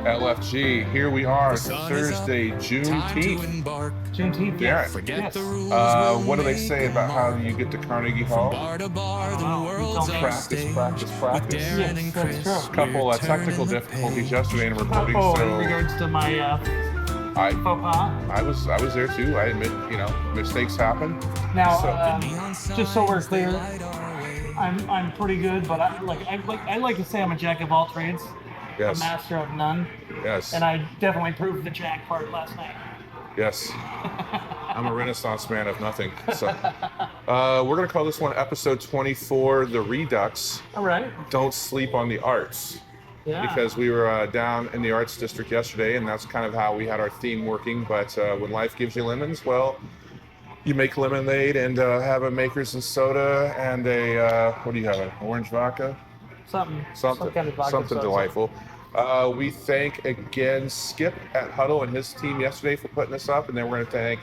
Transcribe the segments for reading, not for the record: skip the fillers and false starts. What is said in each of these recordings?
LFG, here we are, Thursday, Juneteenth. Juneteenth, Darren, yes. what do they say about how you get to Carnegie Hall? Practice. Yes, that's true. Couple technical difficulties yesterday in recording, In so regards to my I faux pas. I was there too. I admit, mistakes happen. Now, So- just so we're clear, I'm pretty good, but I like to say I'm a jack of all trades, Yes. a master of none, Yes. and I definitely proved the jack part last night. Yes. I'm a Renaissance man of nothing. So, we're gonna call this one episode 24, The Redux. All right. Don't sleep on the arts. Yeah. Because we were down in the arts district yesterday, and that's kind of how we had our theme working. But when life gives you lemons, well, you make lemonade and have a Makers and soda and a what do you have? An orange vodka? Some kind of vodka Something soda. delightful. We thank again Skip at Huddle and his team yesterday for putting this up, and then we're going to thank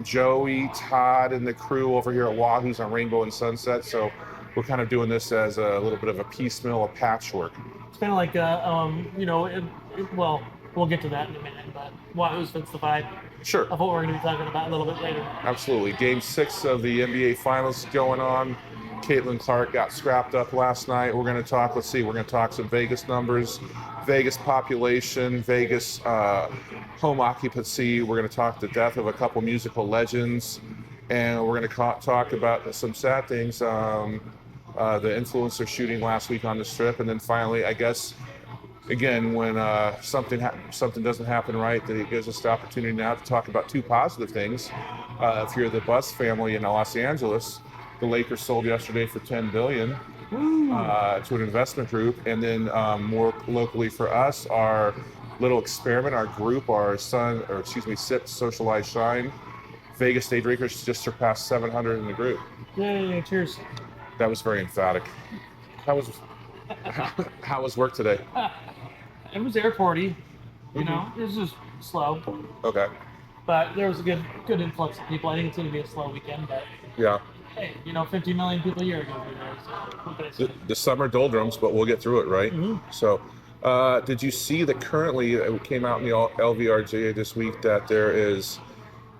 Joey, Todd, and the crew over here at Wahoo's on Rainbow and Sunset. So we're kind of doing this as a little bit of a piecemeal, a patchwork. It's kind of like well, we'll get to that in a minute, but Wahoo's fits the vibe Sure. of what we're going to be talking about a little bit later. Absolutely. Game 6 of the NBA Finals going on. Caitlin Clark got scrapped up last night. We're going to talk, we're going to talk some Vegas numbers, Vegas population, Vegas home occupancy. We're going to talk the death of a couple musical legends. And we're going to talk about some sad things. The influencer shooting last week on the Strip. And then finally, I guess, again, when something doesn't happen right, that it gives us the opportunity now to talk about two positive things. If you're the Bus family in Los Angeles, the Lakers sold yesterday for $10 billion to an investment group, and then more locally for us, our little experiment, our group, SIP Socialize Shine, Vegas Day Drinkers just surpassed 700 in the group. Yay! Cheers. That was very emphatic. How was work today? It was airporty, it was just slow. Okay. But there was a good influx of people. I think it's going to be a slow weekend, but Yeah. hey, 50 million people a year ago there. So what can I say? The summer doldrums, but we'll get through it, right? Mhm. So, did you see that currently it came out in the LVRGA this week that there is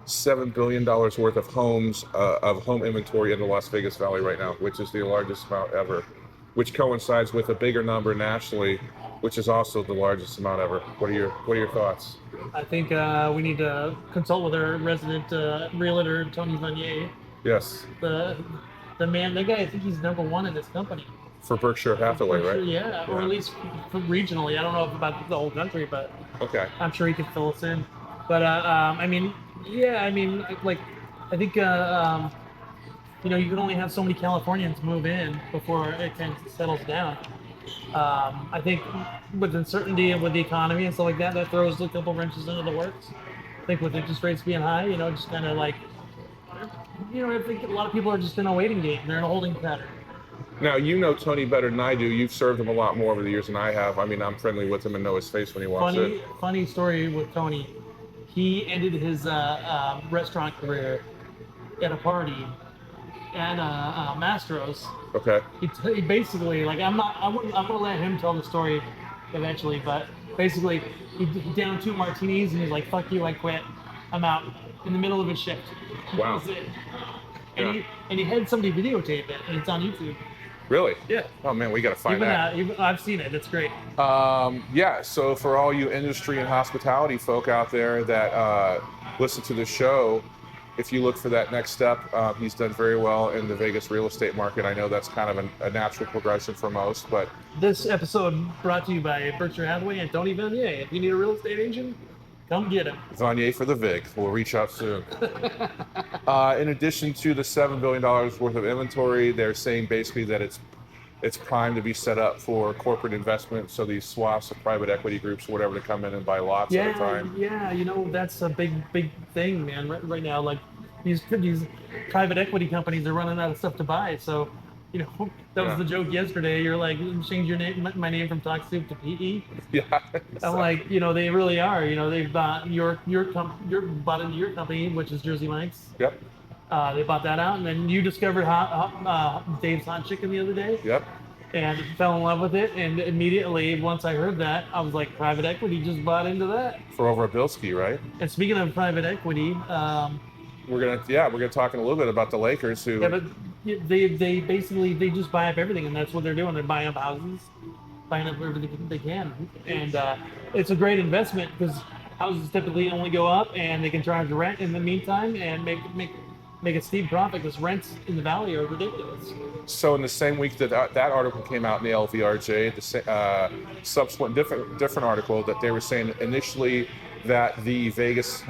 $7 billion worth of home inventory in the Las Vegas Valley right now, which is the largest amount ever, which coincides with a bigger number nationally, which is also the largest amount ever. What are your thoughts? I think we need to consult with our resident realtor, Tony Vanier. Yes. The man, that guy, I think he's number one in this company. For Berkshire Hathaway, right? Yeah, or at least regionally. I don't know about the whole country, but Okay. I'm sure he could fill us in. But I think you can only have so many Californians move in before it kind of settles down. I think with uncertainty and with the economy and stuff like that throws a couple wrenches into the works. I think with interest rates being high, just kind of like, I think a lot of people are just in a waiting game. They're in a holding pattern. Now, you know Tony better than I do. You've served him a lot more over the years than I have. I mean, I'm friendly with him and know his face when he walks in. Funny story with Tony. He ended his restaurant career at a party at Mastro's. Okay. He basically, I'm gonna let him tell the story eventually, but basically he downed 2 martinis and he's like, "Fuck you, I quit. I'm out." In the middle of his shift. Wow. That was it. And he had somebody videotape it, and it's on YouTube. Really? Yeah. Oh man, we gotta find that. I've seen it. It's great. Yeah. So for all you industry and hospitality folk out there that listen to the show, if you look for that next step, he's done very well in the Vegas real estate market. I know that's kind of a natural progression for most, but This episode brought to you by Berkshire Hathaway and Tony Vanier. If you need a real estate agent, come get him. Vanier for the VIG. We'll reach out soon. In addition to the $7 billion worth of inventory, they're saying basically that it's primed to be set up for corporate investment. So these swaths of private equity groups or whatever to come in and buy lots at a time. Yeah, that's a big thing, man. Right now, like these private equity companies are running out of stuff to buy. So, that was the joke yesterday. You're like, change my name from Talk Soup to PE. Yeah. I'm like, they really are. They've bought bought into your company, which is Jersey Mike's. Yep. They bought that out, and then you discovered Dave's Hot Chicken the other day. Yep. and fell in love with it. And immediately, once I heard that, I was like, private equity just bought into that. For over a Bilski, right? And speaking of private equity, We're gonna talk in a little bit about the Lakers, who yeah, but they basically they just buy up everything, and that's what they're doing. They're buying up houses, buying up everything they can, and it's a great investment because houses typically only go up, and they can charge rent in the meantime and make a steep profit because rents in the valley are ridiculous. So in the same week that that article came out in the LVRJ, the subsequent different article that they were saying initially that the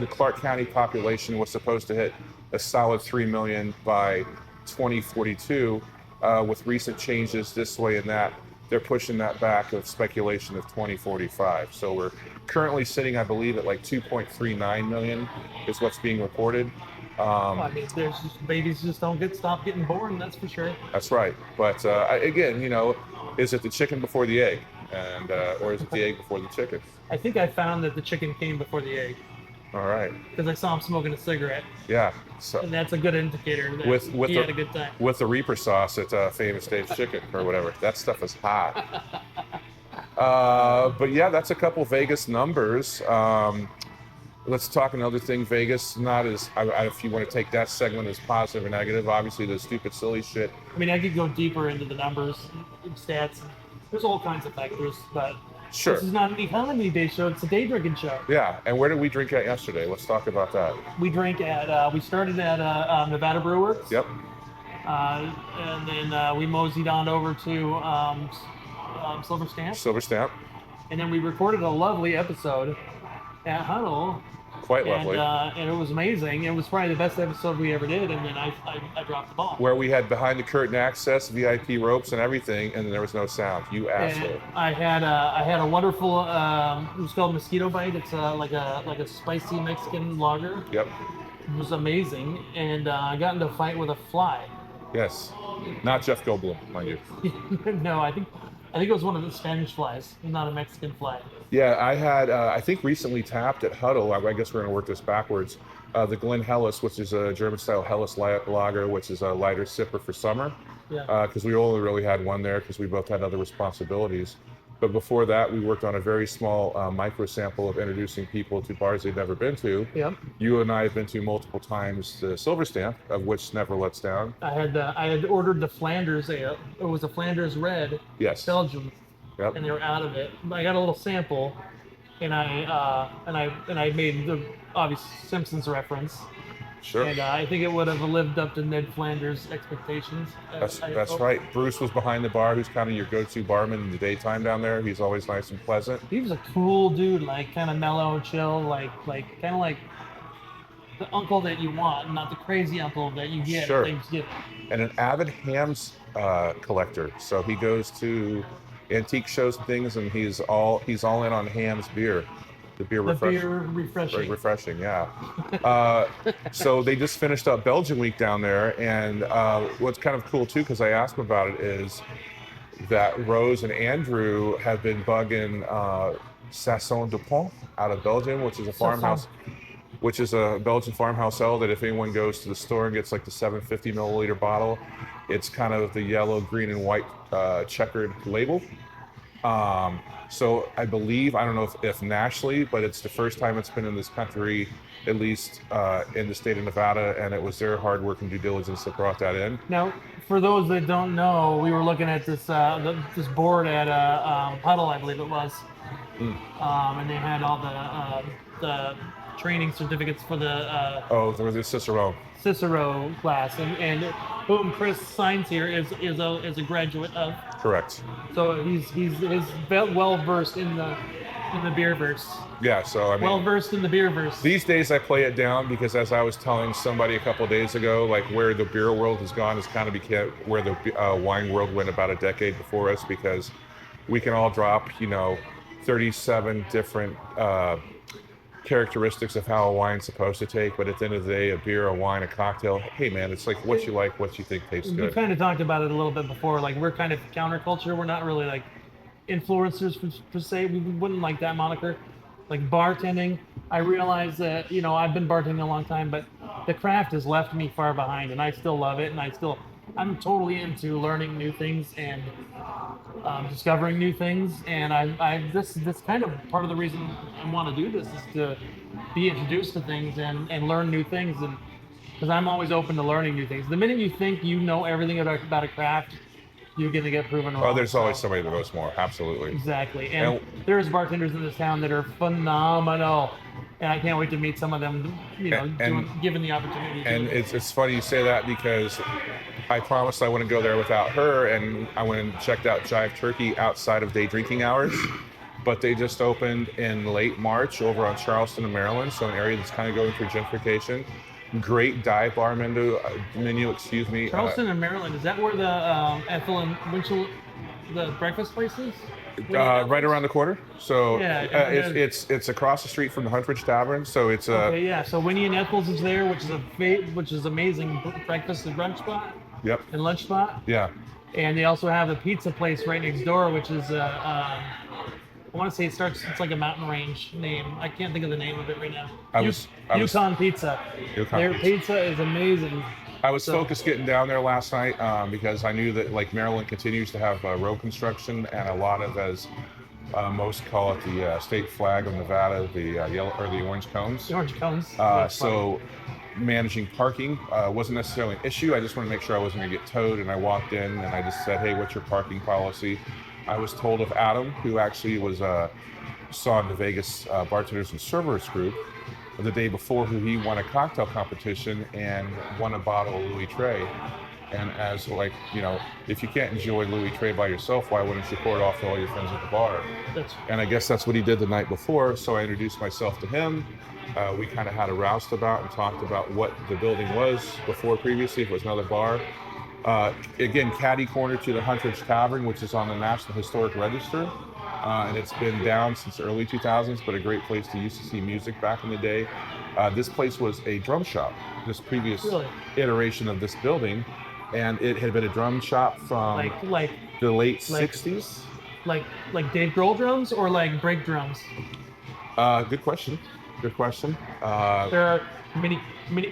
Clark County population was supposed to hit a solid 3 million by 2042. With recent changes this way and that, they're pushing that back of speculation of 2045. So we're currently sitting, I believe, at like 2.39 million is what's being reported. I mean, there's just babies just don't stop getting born. That's for sure. That's right. But again, is it the chicken before the egg, and or is it the egg before the chicken? I think I found that the chicken came before the egg All right. because I saw him smoking a cigarette, Yeah. So and that's a good indicator that with he the had a good time. with the Reaper sauce at Famous Dave's Chicken or whatever, that stuff is hot. But yeah, that's a couple Vegas numbers. Let's talk another thing. Vegas, not as if you want to take that segment as positive or negative. Obviously, the stupid, silly shit. I mean, I could go deeper into the numbers and stats. There's all kinds of factors, but Sure. this is not an economy day show. It's a day drinking show. Yeah. And where did we drink at yesterday? Let's talk about that. We drank at, we started at Nevada Brew Works. Yep. And then we moseyed on over to Silver Stamp. Silver Stamp. And then we recorded a lovely episode at Huddle. Quite lovely. And it was amazing. It was probably the best episode we ever did. And then I dropped the ball. Where we had behind the curtain access, VIP ropes and everything, and there was no sound. You asshole. And I had a wonderful it was called Mosquito Bite. It's like a spicy Mexican lager. Yep. It was amazing. And I got into a fight with a fly. Yes. Not Jeff Goldblum, mind you. No, I think it was one of the Spanish flies, not a Mexican fly. Yeah, I had, I think recently tapped at Huddle, I guess we're going to work this backwards, the Glen Helles, which is a German-style Helles lager, which is a lighter sipper for summer. Yeah. Because we only really had one there because we both had other responsibilities. But before that, we worked on a very small micro sample of introducing people to bars they'd never been to. Yep. You and I have been to multiple times the Silver Stamp, of which never lets down. I had ordered the Flanders ale. It was a Flanders Red. Yes. Belgium. Yep. And they were out of it. I got a little sample, and I made the obvious Simpsons reference. Sure. And I think it would have lived up to Ned Flanders' expectations. That's right. Bruce was behind the bar, who's kind of your go-to barman in the daytime down there. He's always nice and pleasant. He was a cool dude, like kind of mellow, chill, like kind of like the uncle that you want, not the crazy uncle that you get Sure. at Thanksgiving. And an avid hams collector. So he goes to antique shows and things, and he's all in on hams beer. The beer refreshing. Very refreshing, yeah. So they just finished up Belgian week down there, and what's kind of cool too, because I asked them about it, is that Rose and Andrew have been bugging Sasson du Pont out of Belgium, which is a farmhouse, which is a Belgian farmhouse ale that if anyone goes to the store and gets like the 750 milliliter bottle, it's kind of the yellow, green, and white checkered label. So I believe, I don't know if nationally, but it's the first time it's been in this country, at least in the state of Nevada, and it was their hard work and due diligence that brought that in. Now, for those that don't know, we were looking at this this board at Huddle, I believe it was, and they had all the training certificates for the there was the Cicero class, and whom Chris signs here is a graduate of. Correct. So he's well versed in the beer verse. Yeah, so I mean, Well versed in the beer verse. these days I play it down because, as I was telling somebody a couple of days ago, like where the beer world has gone is kind of became where the wine world went about a decade before us, because we can all drop 37 different characteristics of how a wine's supposed to take, but at the end of the day, a beer, a wine, a cocktail, hey man, it's like what you like, what you think tastes We good. kind of talked about it a little bit before. Like, we're kind of counterculture. We're not really like influencers per se. We wouldn't like that moniker. Like bartending, I realize that I've been bartending a long time, but the craft has left me far behind, and I still love it, and I still I'm totally into learning new things and discovering new things. And this kind of part of the reason I want to do this is to be introduced to things and learn new things. And because I'm always open to learning new things. The minute you think you know everything about a craft, you're gonna get proven Oh, wrong. there's always So, somebody that knows more. Absolutely. exactly. And And there's bartenders in this town that are phenomenal. And I can't wait to meet some of them, and given the opportunity to and do it. it's funny you say that because I promised I wouldn't go there without her, and I went and checked out Jive Turkey outside of day drinking hours. But they just opened in late March over on Charleston and Maryland, so an area that's kind of going through gentrification. Great dive bar menu, excuse me. Charleston and Maryland, is that where the Ethel and Winchell, the breakfast place is? Right around the corner. So Yeah, it's across the street from the Huntridge Tavern. So it's Okay, yeah. So Winnie and Ethel's is there, which is amazing breakfast and brunch spot yep, and lunch spot. yeah. And they also have a pizza place right next door, which is I want to say it's like a mountain range name. I can't think of the name of it right now. Yukon Pizza. Yukon Their Pizza. pizza is amazing. I was So- focused getting down there last night because I knew that like Maryland continues to have road construction and a lot of, as most call it, the state flag of Nevada, the yellow or the orange cones. The orange cones. That's So managing parking wasn't necessarily an issue. I just wanted to make sure I wasn't going to get towed. And I walked in and I just said, "Hey, what's your parking policy?" I was told of Adam, who actually was saw in the Vegas bartenders and servers group the day before, who he won a cocktail competition and won a bottle of Louis Trey. And as like, if you can't enjoy Louis Trey by yourself, why wouldn't you pour it off to all your friends at the bar? And I guess that's what he did the night before. So I introduced myself to him. We kind of had a roustabout and talked about what the building was before previously, if it was another bar. Again, catty corner to the Huntridge Tavern, which is on the National Historic Register. And it's been down since the early 2000s, but a great place to used to see music back in the day. This place was a drum shop, this previous Really? iteration of this building. And it had been a drum shop from like the late like- 60s. like Dave Grohl drums or like break drums. Good question. Good question. There are many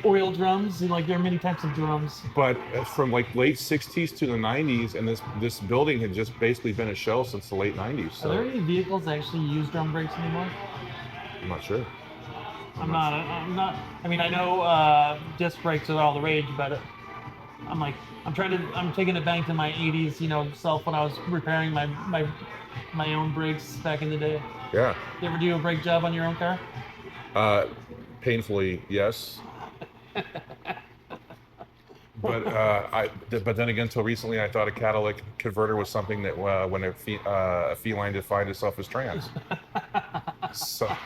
oil drums and there are many types of drums. But from like late 60s to the 90s, and this building had just basically been a shell since the late 90s. Are So there any vehicles that actually use drum brakes anymore? I'm not sure. I'm not. I mean, I know disc brakes are all the rage, but I'm taking it back to my 80s, self when I was repairing my own brakes back in the day. Yeah. You ever do a brake job on your own car? Painfully, yes. But then again, until recently, I thought a catalytic converter was something that when a feline defined itself as trans. So Have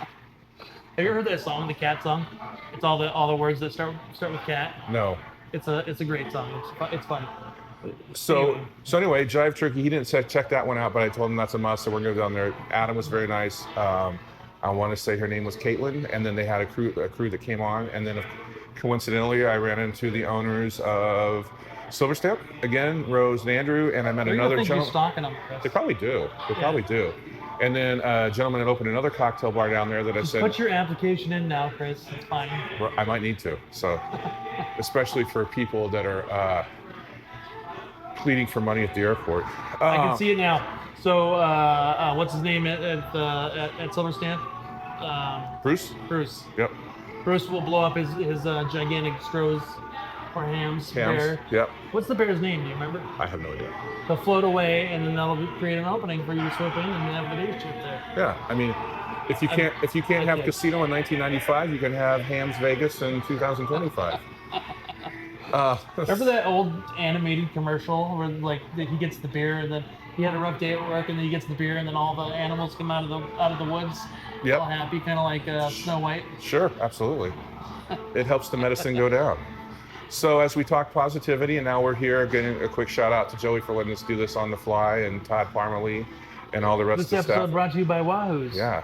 you ever heard that song, the Cat song? It's all the words that start with cat. no. It's a great song. It's fun. So anyway, Jive Turkey, he didn't check that one out, but I told him that's a must, so we're gonna go down there. Adam was very nice. I want to say her name was Caitlin, and then they had a crew that came on, and then coincidentally, I ran into the owners of Silver Stamp again, Rose and Andrew, and I met another You're gentleman. stalking them, Chris. They probably do. Probably do. And then a gentleman had opened another cocktail bar down there that I said, Put your application in now, Chris. It's fine. I might need to. So, especially for people that are pleading for money at the airport. I can see it now. So, what's his name at Silver Stamp? Bruce? Bruce. Yep. Bruce will blow up his gigantic Stroh's or Hams bear. Yep. What's the bear's name? Do you remember? I have no idea. They'll float away, and then that'll create an opening for you to swoop in and have the day shift there. Yeah. I mean, if you can't have casino in 1995, you can have Hams Vegas in 2025. Remember that old animated commercial where he gets the beer and then he had a rough day at work and then he gets the beer and then all the animals come out of the woods, Yep. all happy, kind of like Snow White. Sure, absolutely. It helps the medicine go down. So as we talk positivity, and now we're here, getting a quick shout out to Joey for letting us do this on the fly, and Todd Parmalee, and all the rest This of the episode staff. brought to you by Wahoo's. Yeah.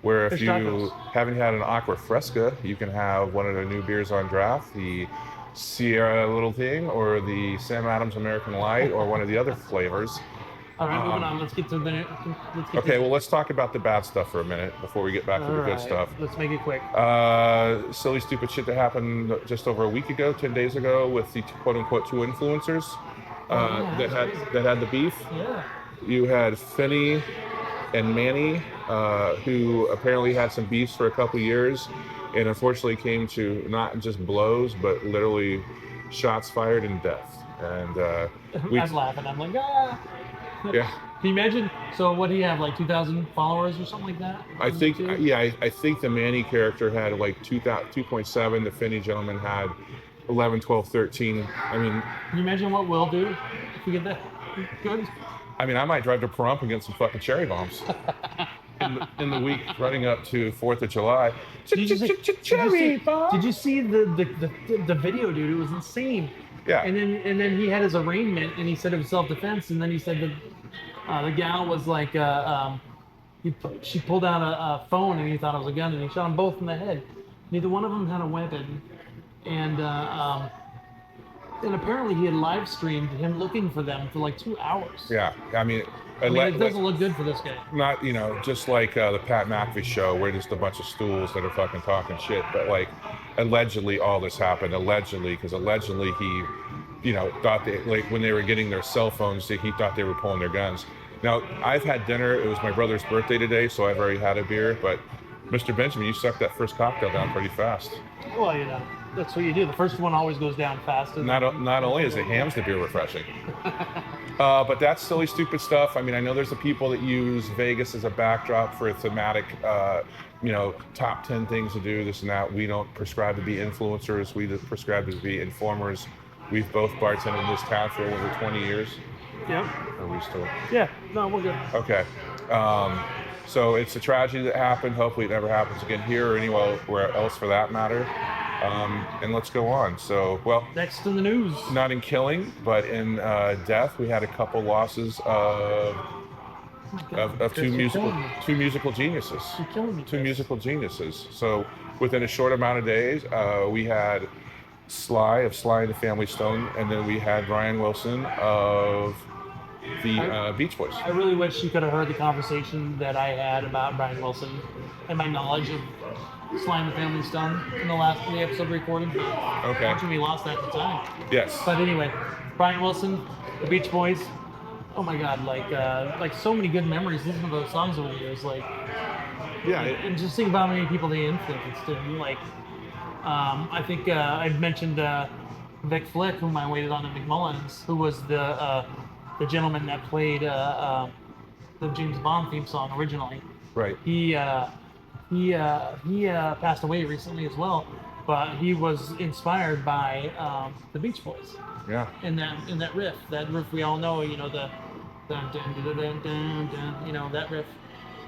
Where if Fish you tacos. haven't had an Aqua Fresca, you can have one of the new beers on draft, the Sierra Little Thing, or the Sam Adams American Light, or one of the other flavors. All right, moving on. Let's get to the. Let's get Okay, to, well, let's talk about the bad stuff for a minute before we get back to all the good right, stuff. let's make it quick. Silly, stupid shit that happened just over a week ago, 10 days ago, with the quote unquote two influencers Yeah, that that's had the beef. Yeah. You had Finney and Manny, who apparently had some beefs for a couple years, and unfortunately came to not just blows, but literally shots fired and death. And I'm laughing. I'm like, ah. yeah. Can you imagine? So what do you have, like 2,000 followers or something like that? I on think, YouTube? yeah, I think the Manny character had like 2.7. The Finney gentleman had 11, 12, 13. Can you imagine what we'll do if we get that good? I might drive to Pahrump and get some fucking cherry bombs in the week running up to 4th of July. Cherry bomb. Did you see the video, dude? It was insane. Yeah. And then he had his arraignment, and he said it was self-defense, and then he said that the gal was like, she pulled out a phone, and he thought it was a gun, and he shot them both in the head. Neither one of them had a weapon, and apparently he had live streamed him looking for them for like 2 hours. Yeah, it doesn't look good for this guy. Not, just like the Pat McAfee show, where just a bunch of stools that are fucking talking shit. But like, allegedly, all this happened. Because allegedly he, thought they, like, when they were getting their cell phones, he thought they were pulling their guns. Now, I've had dinner. It was my brother's birthday today, so I've already had a beer. But Mr. Benjamin, you sucked that first cocktail down pretty fast. Well, that's what you do. The first one always goes down faster. Not only is it hams the beer refreshing, but that's silly, stupid stuff. I know there's the people that use Vegas as a backdrop for a thematic, top 10 things to do, this and that. We don't prescribe to be influencers. We just prescribe to be informers. We've both bartended in this town for over 20 years. Yep. Are we still? Yeah. No, we're good. Okay. So it's a tragedy that happened. Hopefully it never happens again here or anywhere else for that matter. And let's go on. So, well, next in the news. Not in killing, but in death, we had a couple losses of two musical geniuses. You're killing me. Two musical geniuses. So within a short amount of days, we had Sly of Sly and the Family Stone, and then we had Brian Wilson of the Beach Boys. I really wish you could have heard the conversation that I had about Brian Wilson and my knowledge of Sly and the Family Stone in the episode recording. Okay. Unfortunately, we lost that at the time. Yes. But anyway, Brian Wilson, the Beach Boys. Oh my God, like so many good memories listening to those songs over the years. Yeah. And just think about how many people they influenced. And I think I'd mentioned Vic Flick, whom I waited on at McMullen's, who was the gentleman that played the James Bond theme song originally. Right. He passed away recently as well, but he was inspired by the Beach Boys. Yeah. In that riff we all know, the dun, dun, dun, dun, dun, dun, that riff.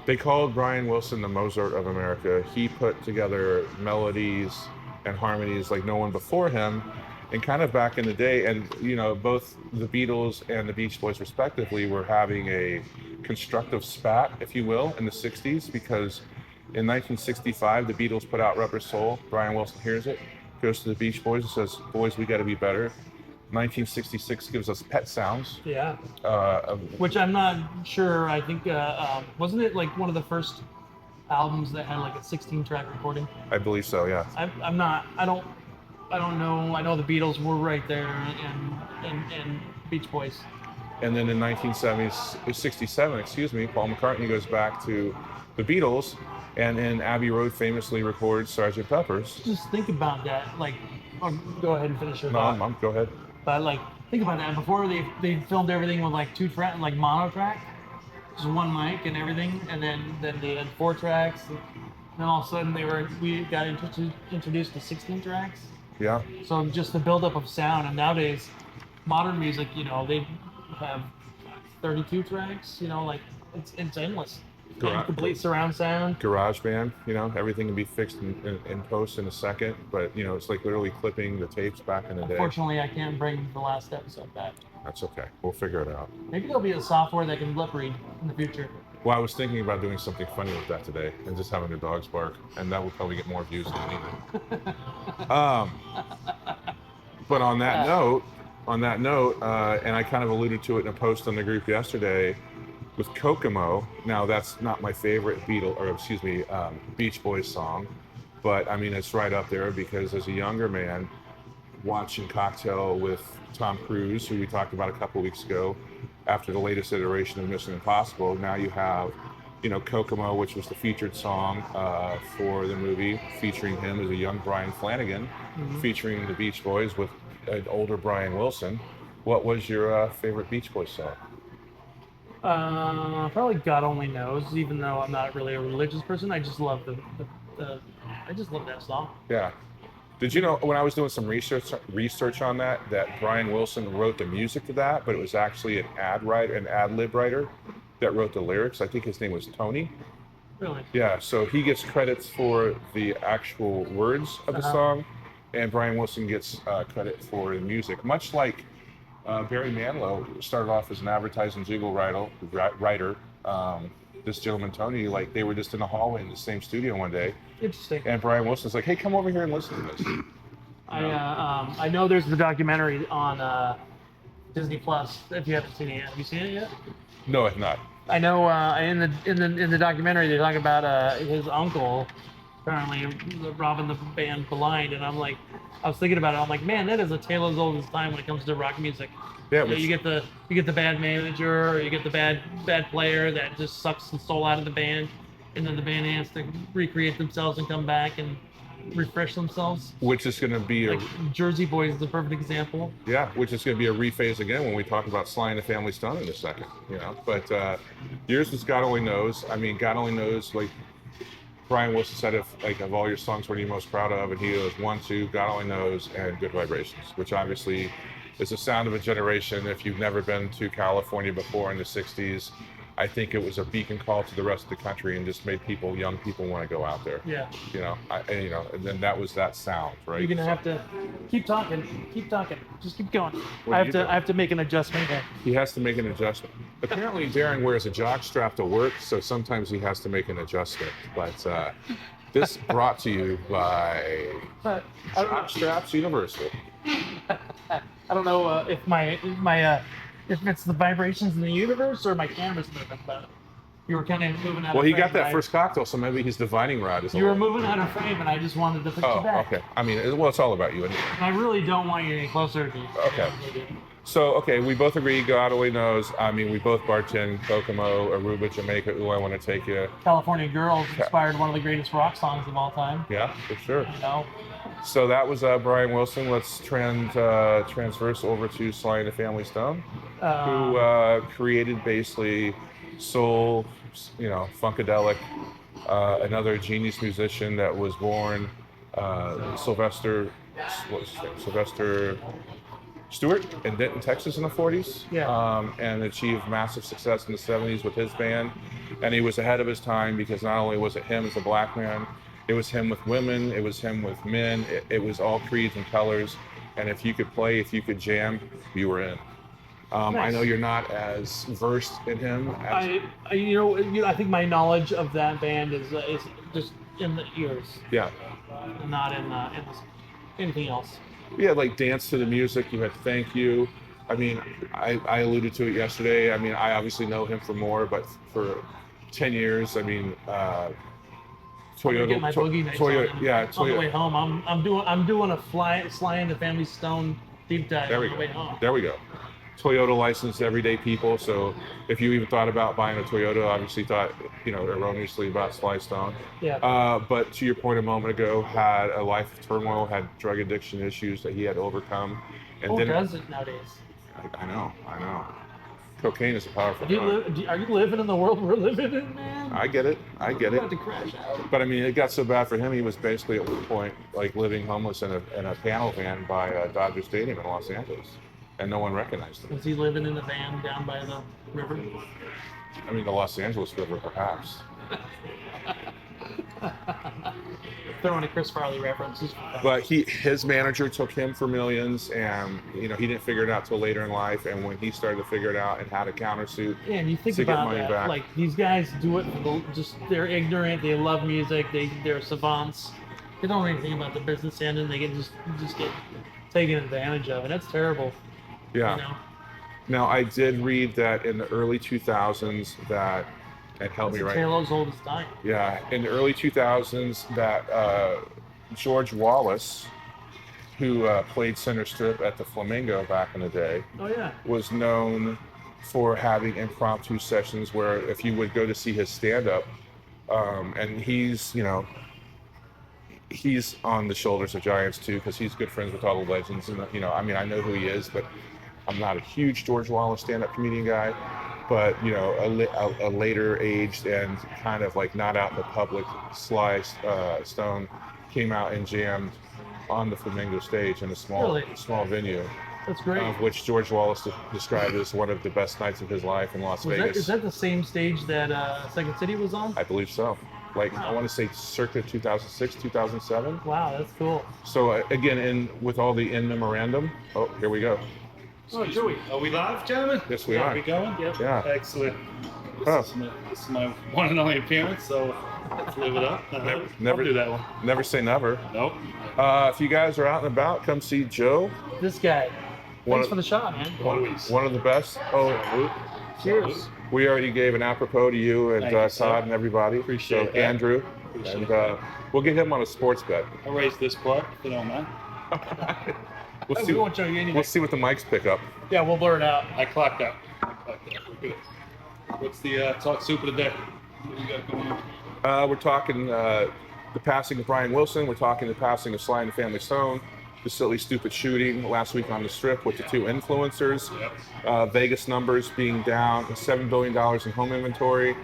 They called Brian Wilson the Mozart of America. He put together melodies and harmonies like no one before him. And kind of back in the day, and both the Beatles and the Beach Boys respectively were having a constructive spat, if you will, in the 60s, because in 1965 the Beatles put out Rubber Soul. Brian Wilson hears it, goes to the Beach Boys and says, "Boys, we got to be better." 1966 gives us Pet Sounds. Yeah. Which I'm not sure. I think wasn't it like one of the first albums that had like a 16-track recording? I believe so. Yeah. I don't know. I know the Beatles were right there, and Beach Boys. And then in 1967, Paul McCartney goes back to the Beatles, and in Abbey Road famously records Sgt. Pepper's. Just think about that. Go ahead and finish your thought. No, go ahead. But think about that. Before they filmed everything with two track, mono track, just one mic and everything, and then they had 4 tracks. And then all of a sudden we got introduced to 16 tracks. Yeah. So just the buildup of sound, and nowadays, modern music, they have 32 tracks. It's endless. Complete surround sound. Garage band, everything can be fixed in post in a second, but it's like literally clipping the tapes back in the day. Unfortunately, I can't bring the last episode back. That's okay. We'll figure it out. Maybe there'll be a software that can lip read in the future. Well, I was thinking about doing something funny with that today and just having the dogs bark, and that would probably get more views than anything. But on that note, on that note, and I kind of alluded to it in a post on the group yesterday, with Kokomo. Now that's not my favorite Beach Boys song, but I mean it's right up there because as a younger man, watching Cocktail with Tom Cruise, who we talked about a couple weeks ago, after the latest iteration of Mission Impossible, now you have, Kokomo, which was the featured song for the movie, featuring him as a young Brian Flanagan, featuring the Beach Boys with an older Brian Wilson. What was your favorite Beach Boys song? Probably God Only Knows. Even though I'm not really a religious person, I just love I just love that song. Yeah. Did you know when I was doing some research on that Brian Wilson wrote the music to that, but it was actually an ad lib writer that wrote the lyrics. I think his name was Tony. Really? Yeah. So he gets credits for the actual words of the song, and Brian Wilson gets credit for the music. Much like Barry Manilow started off as an advertising jingle writer. This gentleman Tony, like they were just in the hallway in the same studio one day. Interesting. And Brian Wilson's like, "Hey, come over here and listen to this." I know there's the documentary on Disney Plus. If you haven't seen it yet, have you seen it yet? No, it's not. I know in the documentary they talk about his uncle apparently robbing the band blind, and I was thinking about it. I'm like, man, that is a tale as old as time when it comes to rock music. Yeah, You get the bad manager, or you get the bad player that just sucks the soul out of the band, and then the band has to recreate themselves and come back and refresh themselves. Which is going to be like Jersey Boys is the perfect example. Yeah, which is going to be a rephase again when we talk about Sly and the Family Stone in a second. But yours is God Only Knows. I mean, God Only Knows. Like Brian Wilson said, of all your songs, what are you most proud of? And he goes 1, 2, God Only Knows, and Good Vibrations, which obviously is the sound of a generation. If you've never been to California before in the 60s, I think it was a beacon call to the rest of the country and just made young people want to go out there. Yeah. And then that was that sound, right? You're gonna have to keep talking, just keep going. I have to make an adjustment here. He has to make an adjustment. Apparently, Darren wears a jock strap to work, so sometimes he has to make an adjustment. But this brought to you by Jock Straps Universal. I don't know if it's the vibrations in the universe or my camera's moving, but you were kind of moving out of frame. Well, he got that first cocktail, so maybe his divining rod is. You were moving out of frame, and I just wanted to put you back. Okay. I mean, it's all about you anyway. I really don't want you any closer to me. Okay. So, we both agree God Only Knows. I mean, we both bartend Kokomo, Aruba, Jamaica. Ooh, I Want to Take You. California Girls inspired one of the greatest rock songs of all time. Yeah, for sure. know. So that was Brian Wilson. Let's transverse over to Sly and the Family Stone, who created basically soul, funkadelic. Another genius musician that was born, Sylvester Stewart in Denton, Texas in the 40s, and achieved massive success in the 70s with his band. And he was ahead of his time because not only was it him as a black man, it was him with women, it was him with men, it was all creeds and colors. And if you could play, if you could jam, you were in. Nice. I know you're not as versed in him. I think my knowledge of that band is just in the ears. Yeah. Not in anything else. Yeah, like Dance to the Music, you had Thank You. I mean, I alluded to it yesterday. I mean, I obviously know him for more, but for 10 years, I mean, Toyota. Get my boogie nights on the way home. I'm doing a Sly and the Family Stone deep dive on the way home. There we go. Toyota licensed everyday people. So if you even thought about buying a Toyota, obviously thought, erroneously about Sly Stone. Yeah. But to your point a moment ago, had a life of turmoil, had drug addiction issues that he had to overcome. And Who does it nowadays? I know. Cocaine is a powerful drug. Are you living in the world we're living in, man? I get it. You're about to crash out. But I mean, it got so bad for him. He was basically at one point like living homeless in a panel van by Dodger Stadium in Los Angeles, and no one recognized him. Was he living in a van down by the river? I mean, the Los Angeles River, perhaps. Throwing a Chris Farley reference. But his manager took him for millions, and he didn't figure it out till later in life. And when he started to figure it out and how to countersuit, and you think about that, back. Like these guys do it for they're ignorant. They love music. They're savants. They don't know anything about the business end, and they get just get taken advantage of, and that's terrible. Yeah. You know? Now, I did read that in the early 2000s that, and help It's me a right. tale as old as time. Yeah, in the early 2000s that George Wallace, who played center strip at the Flamingo back in the day, Oh yeah. was known for having impromptu sessions where if you would go to see his stand-up, and he's on the shoulders of giants too because he's good friends with all the legends, and I mean, I know who he is, but I'm not a huge George Wallace stand-up comedian guy. But a later aged and kind of like not out in the public, Sly Stone came out and jammed on the Flamingo stage in a Really? small venue, That's great. of which George Wallace described as one of the best nights of his life in Las Vegas. Is that the same stage that Second City was on? I believe so. Like, I want to say circa 2006, 2007. Wow, that's cool. So again, with all the in memorandum. Oh, here we go. Oh, Joey. Are we live, gentlemen? Yes, we are. Are we going? Yep. Yeah. Excellent. Oh. This is my one and only appearance, so let's live it up. Never I'll do that one. Never say never. Nope. If you guys are out and about, come see Joe. This guy. One Thanks of- for the shot, man. Always. One of the best. Oh, Cheers. we already gave an apropos to you and Thank you, sir. Todd and everybody. Appreciate so, that. Andrew. Appreciate And we'll get him on a sports bet. I'll raise this part if you don't mind. We'll We see. won't show you anything. We'll see what the mics pick up. Yeah, we'll blur it out. I clocked out. We're good. What's the talk soup of the day? What do you got going on? We're talking the passing of Brian Wilson. We're talking the passing of Sly and the Family Stone. The silly, stupid shooting last week on the Strip with the two influencers. Yep. Vegas numbers being down, $7 billion in home inventory,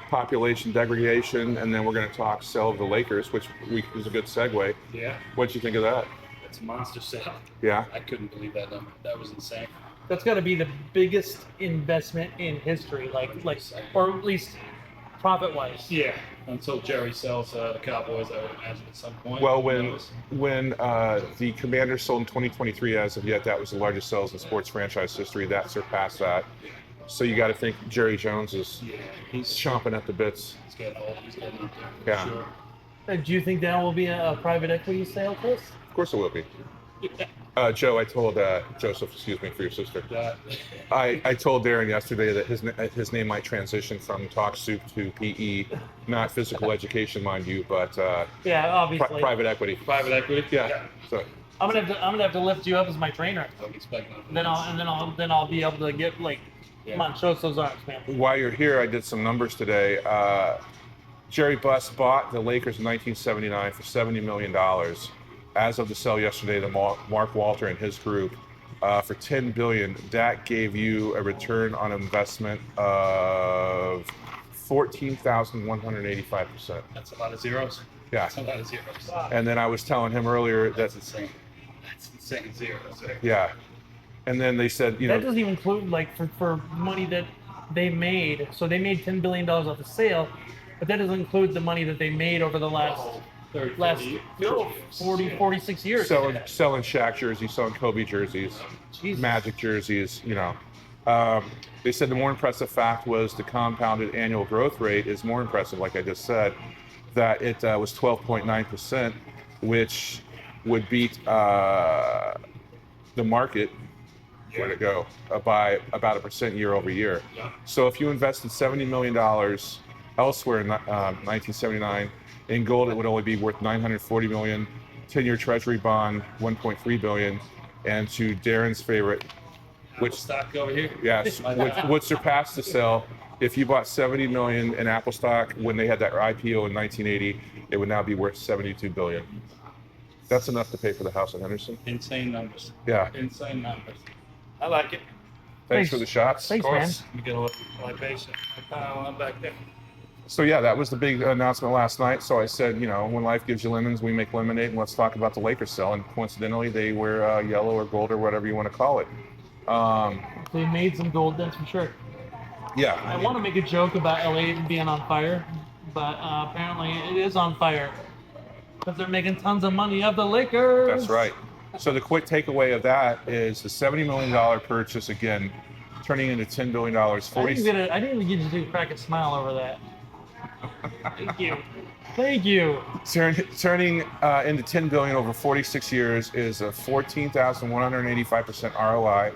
population degradation, and then we're going to talk sell of the Lakers, which is a good segue. Yeah. What'd you think of that? It's a monster sale. Yeah. I couldn't believe that number. That was insane. That's got to be the biggest investment in history, like, or at least profit-wise. Yeah. Until Jerry sells the Cowboys, I would imagine at some point. Well, Who knows? when the Commanders sold in 2023, as of yet, that was the largest sales in sports franchise history. That surpassed that. So you got to think Jerry Jones is Yeah, he's chomping at the bits. He's getting old. He's getting up there. Yeah. For sure. Do you think that will be a private equity sale, Chris? Of course it will be. Joe, I told Joseph, excuse me, for your sister. Yeah. I told Darren yesterday that his name might transition from Talk Soup to PE, not physical education, mind you, but Yeah, obviously. private equity. Private equity. Yeah. So I'm gonna have to lift you up as my trainer. I would expect that. Then I'll be able to get like, come on, show us those arms, man. while you're here, I did some numbers today. Jerry Buss bought the Lakers in 1979 for $70 million. As of the sale yesterday, the Mark Walter and his group for $10 billion. That gave you a return on investment of 14,185%. That's a lot of zeros. Yeah. That's a lot of zeros. And then I was telling him earlier that, That's insane. That's insane zeros. yeah. And then they said, That doesn't even include like for money that they made. So they made $10 billion off the sale, but that doesn't include the money that they made over the last 40, 46 years. selling Shaq jerseys, selling Kobe jerseys, Jesus. Magic jerseys, They said the more impressive fact was the compounded annual growth rate is more impressive, like I just said, that it was 12.9%, which would beat the market, where'd it go, by about 1% year over year. Yeah. So if you invested $70 million elsewhere in 1979, in gold it would only be worth $940 million, 10-year treasury bond, $1.3 billion, and to Darren's favorite, Which stock over here? yes, would surpass the sale. If you bought $70 million in Apple stock when they had that IPO in 1980, it would now be worth $72 billion. That's enough to pay for the house in Henderson. Insane numbers. Yeah. Insane numbers. I like it. Thanks for the shots. Thanks, Of man. course. We get a little libation. I'm back there. So yeah, that was the big announcement last night. So I said, when life gives you lemons, we make lemonade, and let's talk about the Lakers sale. And coincidentally, they were yellow or gold or whatever you want to call it. They made some gold, that's for sure. Yeah. I want to make a joke about LA being on fire, but apparently it is on fire because they're making tons of money off the Lakers. That's right. So the quick takeaway of that is the $70 million purchase, again, turning into $10 billion. I didn't even get you to crack a smile over that. Thank you. Thank you. Turning into $10 billion over 46 years is a 14,185% ROI.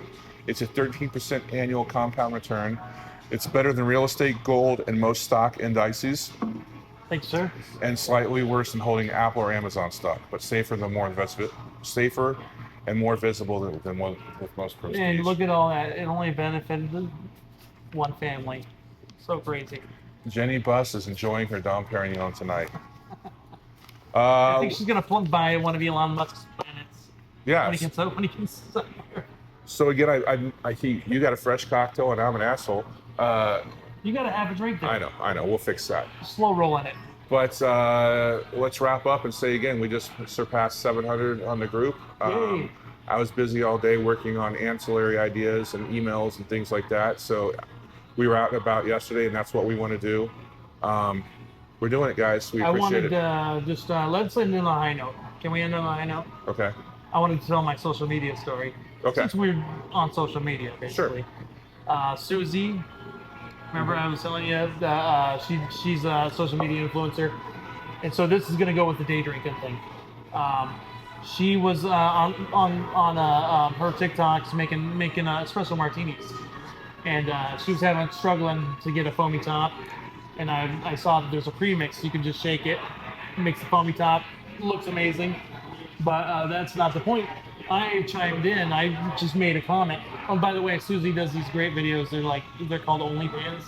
It's a 13% annual compound return. It's better than real estate, gold, and most stock indices, Thanks, sir. and slightly worse than holding Apple or Amazon stock, but safer and more visible than one with most prestige. And look at all that. It only benefited one family. So crazy. Jenny Buss is enjoying her Dom Perignon tonight. I think she's gonna flunk by one of Elon Musk's planets Yeah. when he can sell her. So again, you got a fresh cocktail and I'm an asshole. You gotta have a drink there. I know. We'll fix that. Slow rolling it. But let's wrap up and say again, we just surpassed 700 on the group. Yay. I was busy all day working on ancillary ideas and emails and things like that. So we were out and about yesterday, and that's what we want to do. We're doing it, guys. We appreciate it. I wanted just let's end on a high note. Can we end on a high note? Okay. I wanted to tell my social media story. Okay. Since we're on social media, basically. Sure. Susie, remember I was telling you that she's a social media influencer, and so this is gonna go with the day drinking thing. She was on her TikToks making espresso martinis, and she was struggling to get a foamy top, and I saw that there's a premix. You can just shake it, makes the foamy top, looks amazing, but that's not the point. I chimed in. I just made a comment. Oh, by the way, Susie does these great videos. They're called OnlyFans.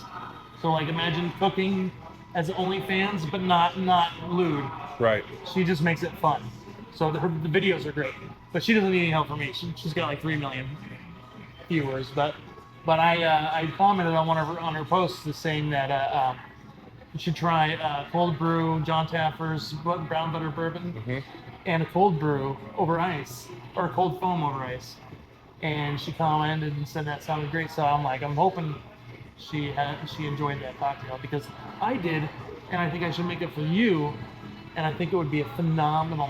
So like, imagine cooking as OnlyFans, but not lewd. Right. She just makes it fun. So the videos are great, but she doesn't need any help from me. She's got like 3 million viewers, but I commented on one of her posts just saying that you should try cold brew John Taffer's brown butter bourbon and a cold brew over ice or a cold foam over ice. And she commented and said that sounded great. So I'm hoping she enjoyed that cocktail because I did, and I think I should make it for you. And I think it would be a phenomenal.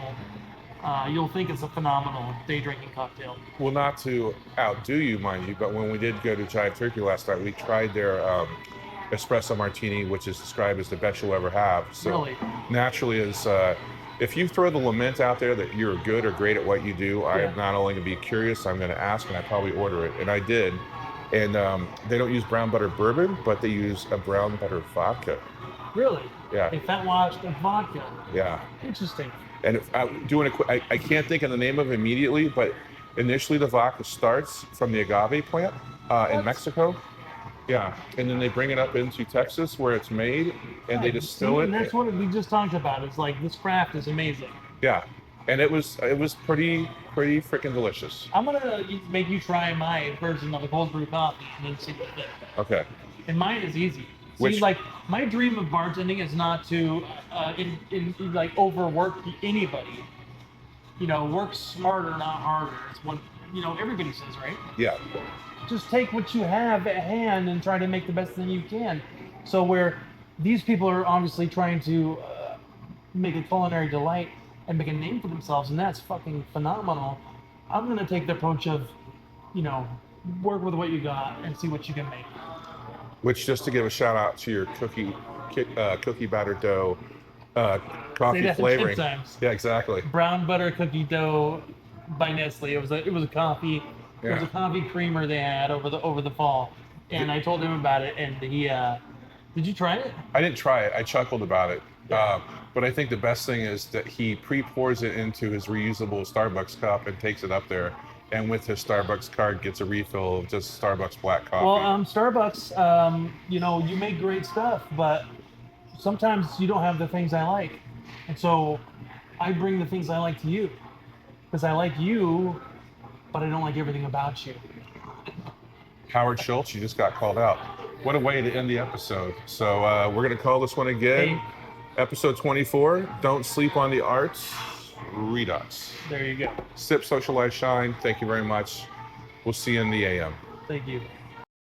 You'll think it's a phenomenal day drinking cocktail. Well, not to outdo you, mind you, but when we did go to Giant Turkey last night, we tried their espresso martini, which is described as the best you'll ever have. So Really? naturally, if you throw the lament out there that you're good or great at what you do, I am not only going to be curious, I'm going to ask, and I probably order it, and I did. And they don't use brown butter bourbon, but they use a brown butter vodka. Really? Yeah. A fat washed vodka. Yeah. Interesting. And I can't think of the name of it immediately, but initially the vodka starts from the agave plant in Mexico. Yeah, and then they bring it up into Texas where it's made, and they distill it. And that's what we just talked about. It's like this craft is amazing. Yeah, and it was pretty freaking delicious. I'm gonna make you try my version of a cold brew coffee and then see what you think. Okay. And mine is easy. Which- See, like my dream of bartending is not to overwork anybody. Work smarter, not harder. It's what everybody says, right? Yeah. Just take what you have at hand and try to make the best thing you can. So where these people are obviously trying to make a culinary delight and make a name for themselves, and that's fucking phenomenal. I'm gonna take the approach of, work with what you got and see what you can make. Which, just to give a shout out to your cookie batter dough coffee Say that 10 flavoring. times. Yeah, exactly. Brown butter cookie dough by Nestle. It was a coffee. It was Yeah. a coffee creamer they had over the fall, and I told him about it, and he. Did you try it? I didn't try it. I chuckled about it. But I think the best thing is that he pre-pours it into his reusable Starbucks cup and takes it up there, and with his Starbucks card gets a refill of just Starbucks black coffee. Well, Starbucks, you make great stuff, but sometimes you don't have the things I like, and so I bring the things I like to you, because I like you, but I don't like everything about you. Howard Schultz, you just got called out. What a way to end the episode. So we're going to call this one again. Hey. Episode 24, Don't Sleep on the Arts, Redux. There you go. Sip, socialize, shine. Thank you very much. We'll see you in the AM. Thank you.